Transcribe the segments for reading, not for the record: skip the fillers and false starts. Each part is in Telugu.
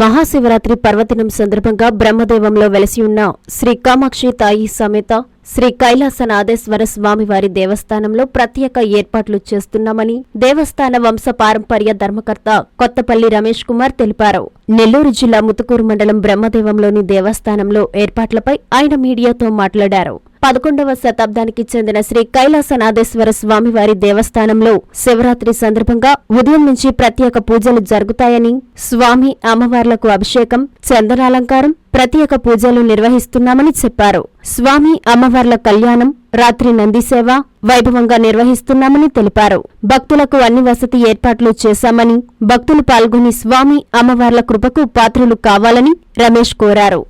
మహాశివరాత్రి పర్వదినం సందర్భంగా బ్రహ్మదేవంలో వెలసి ఉన్న శ్రీ కామాక్షి తాయి సమేత శ్రీ కైలాసనాథేశ్వర స్వామివారి దేవస్థానంలో ప్రత్యేక ఏర్పాట్లు చేస్తున్నామని దేవస్థాన వంశ పారంపర్య ధర్మకర్త కొత్తపల్లి రమేష్ కుమార్ తెలిపారు. నెల్లూరు జిల్లా ముతుకూరు మండలం బ్రహ్మదేవంలోని దేవస్థానంలో ఏర్పాట్లపై ఆయన మీడియాతో మాట్లాడారు. 11వ శతాబ్దానికి చెందిన శ్రీ కైలాసనాథేశ్వర స్వామివారి దేవస్థానంలో శివరాత్రి సందర్భంగా ఉదయం నుంచి ప్రత్యేక పూజలు జరుగుతాయని, స్వామి అమ్మవార్లకు అభిషేకం, చందనాలంకారం, ప్రత్యేక పూజలు నిర్వహిస్తున్నామని చెప్పారు. స్వామి అమ్మవార్ల కళ్యాణం, రాత్రి నందిసేవ వైభవంగా నిర్వహిస్తున్నామని తెలిపారు. భక్తులకు అన్ని వసతి ఏర్పాట్లు చేశామని, భక్తులు పాల్గొని స్వామి అమ్మవార్ల కృపకు పాత్రులు కావాలని రమేష్ కోరారు.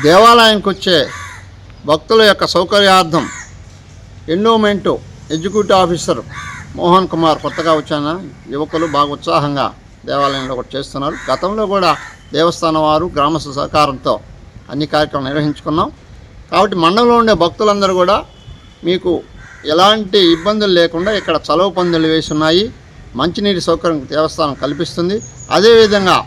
దేవాలయానికి వచ్చే భక్తుల యొక్క సౌకర్యార్థం endowment executive officer Mohan Kumar కొత్తగా వచ్చిన యువకులు బాగా ఉత్సాహంగా దేవాలయంలో కూడా చేస్తున్నారు. గతంలో కూడా దేవస్థానం వారు గ్రామస్థ సహకారంతో అన్ని కార్యక్రమాలు నిర్వహించుకున్నాం. కాబట్టి మండలంలో ఉండే భక్తులందరూ కూడా మీకు ఎలాంటి ఇబ్బందులు లేకుండా ఇక్కడ చలవ పందులు వేసి ఉన్నాయి. మంచినీటి సౌకర్యం దేవస్థానం కల్పిస్తుంది. అదేవిధంగా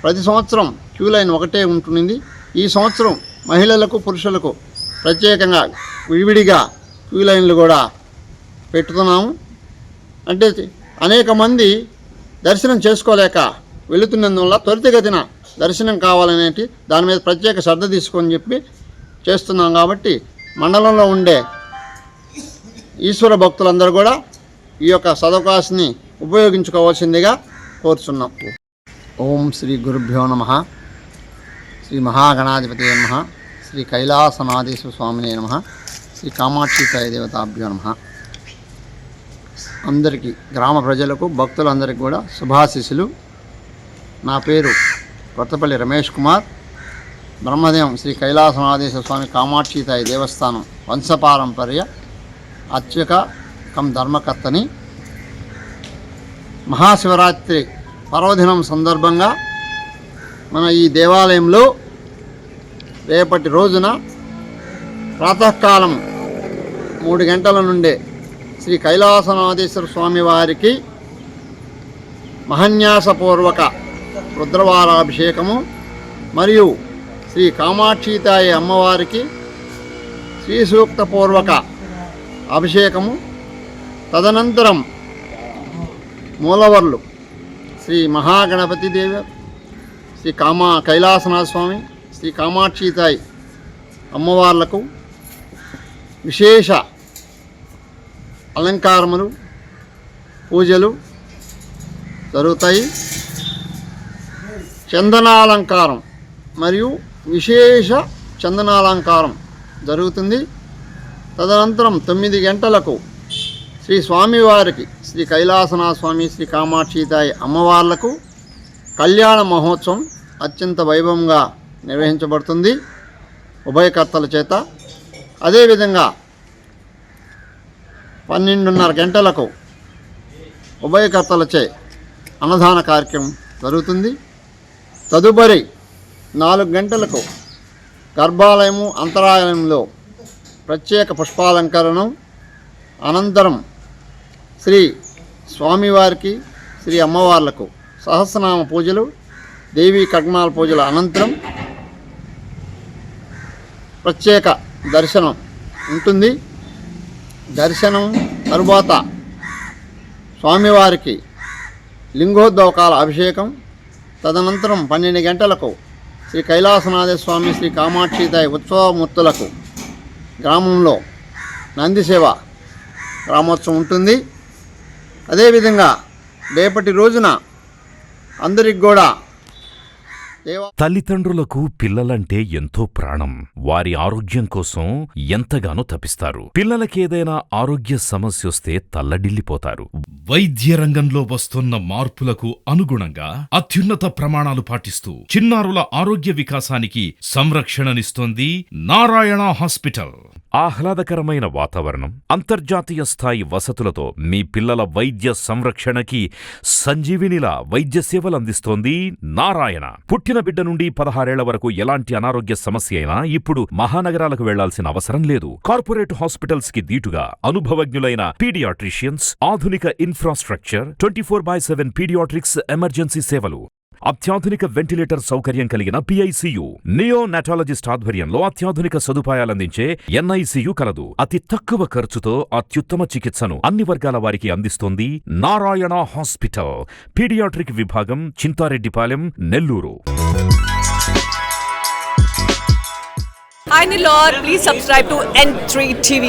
ప్రతి సంవత్సరం క్యూ లైన్ ఒకటే ఉంటుంది. ఈ సంవత్సరం మహిళలకు పురుషులకు ప్రత్యేకంగా విడివిడిగా క్యూ లైన్లు కూడా పెట్టుతున్నాము. అంటే అనేక మంది దర్శనం చేసుకోలేక వెళుతున్నందువల్ల త్వరితగతిన దర్శనం కావాలనేటి దాని మీద ప్రత్యేక శ్రద్ధ తీసుకొని చెప్పి చేస్తున్నాం. కాబట్టి మండలంలో ఉండే ఈశ్వర భక్తులందరూ కూడా ఈ యొక్క సదవకాశాన్ని ఉపయోగించుకోవాల్సిందిగా కోరుచున్నాం. ఓం శ్రీ గురుభ్యో నమః. శ్రీ మహాగణాధిపతి నమః. శ్రీ కైలాసనాథేశ్వర స్వామినే నమః. శ్రీ కామాక్షి తాయి దేవతాభ్యో నమః. అందరికీ గ్రామ ప్రజలకు భక్తులందరికీ కూడా శుభాశీస్సులు. నా పేరు కొత్తపల్లి రమేష్ కుమార్. బ్రహ్మదేవం శ్రీ కైలాసనాథేశ్వర స్వామి కామాక్షి తాయి దేవస్థానం వంశపారంపర్య అర్చక కం ధర్మకర్తని. మహాశివరాత్రి పర్వదినం సందర్భంగా మన ఈ దేవాలయంలో రేపటి రోజున ప్రాతకాలం 3 గంటల నుండే శ్రీ కైలాసనాథేశ్వర స్వామి వారికి మహన్యాసపూర్వక రుద్రవారాభిషేకము మరియు శ్రీ కామాక్షితాయి అమ్మవారికి శ్రీ సూక్తపూర్వక అభిషేకము, తదనంతరం మూలవర్లు శ్రీ మహాగణపతి దేవి, శ్రీ కైలాసనాథ స్వామి, శ్రీ కామాక్షితాయి అమ్మవార్లకు విశేష అలంకారములు, పూజలు జరుగుతాయి. చందనాలంకారం మరియు విశేష చందనాలంకారం జరుగుతుంది. తదనంతరం 9 గంటలకు శ్రీ స్వామివారికి శ్రీ కైలాసనాథ స్వామి, శ్రీ కామాక్షితాయి అమ్మవార్లకు కళ్యాణ మహోత్సవం అత్యంత వైభవంగా నిర్వహించబడుతుంది ఉభయకర్తల చేత. అదేవిధంగా 12:30 గంటలకు ఉభయకర్తలచే అన్నదాన కార్యక్రమం జరుగుతుంది. తదుపరి 4 గంటలకు గర్భాలయము అంతరాలయంలో ప్రత్యేక పుష్పాలంకరణం, అనంతరం శ్రీ స్వామివారికి శ్రీ అమ్మవార్లకు సహస్రనామ పూజలు, దేవీ ఖడ్గమాల పూజల అనంతరం ప్రత్యేక దర్శనం ఉంటుంది. దర్శనం తరువాత స్వామివారికి లింగోద్భవకాల అభిషేకం, తదనంతరం 12 గంటలకు శ్రీ కైలాసనాథ స్వామి, శ్రీ కామాక్షితాయి ఉత్సవమూర్తులకు గ్రామంలో నందిసేవ గ్రామోత్సవం ఉంటుంది. అదేవిధంగా రేపటి రోజున అందరికి కూడా తల్లిదండ్రులకు పిల్లలంటే ఎంతో ప్రాణం. వారి ఆరోగ్యం కోసం ఎంతగానో తపిస్తారు. పిల్లలకేదైనా ఆరోగ్య సమస్యొస్తే తల్లడిల్లిపోతారు. వైద్య రంగంలో వస్తున్న మార్పులకు అనుగుణంగా అత్యున్నత ప్రమాణాలు పాటిస్తూ చిన్నారుల ఆరోగ్య వికాసానికి సంరక్షణనిస్తోంది నారాయణ హాస్పిటల్. ఆహ్లాదకరమైన వాతావరణం, అంతర్జాతీయ స్థాయి వసతులతో మీ పిల్లల వైద్య సంరక్షణకి సంజీవినిలా వైద్య సేవలందిస్తోంది నారాయణ. పుట్టిన బిడ్డ నుండి 16 ఏళ్ల వరకు ఎలాంటి అనారోగ్య సమస్య అయినా ఇప్పుడు మహానగరాలకు వెళ్లాల్సిన అవసరం లేదు. కార్పొరేట్ హాస్పిటల్స్ కి దీటుగా అనుభవజ్ఞులైన పీడియాట్రిషియన్స్, ఆధునిక ఇన్ఫ్రాస్ట్రక్చర్, 24/7 పీడియాట్రిక్స్ ఎమర్జెన్సీ సేవలు, అత్యాధునిక వెంటిలేటర్ సౌకర్యం కలిగిన PICU, నియోనాటాలజిస్ట్ ఆధ్వర్యంలో అత్యాధునిక సదుపాయాలందించే NICU కలదు. అతి తక్కువ ఖర్చుతో అత్యుత్తమ చికిత్సను అన్ని వర్గాల వారికి అందిస్తోంది నారాయణ హాస్పిటల్. పీడియాట్రిక్ విభాగం, Chintareddypalem, Nellore. Hi Nilor, please subscribe to N3 TV.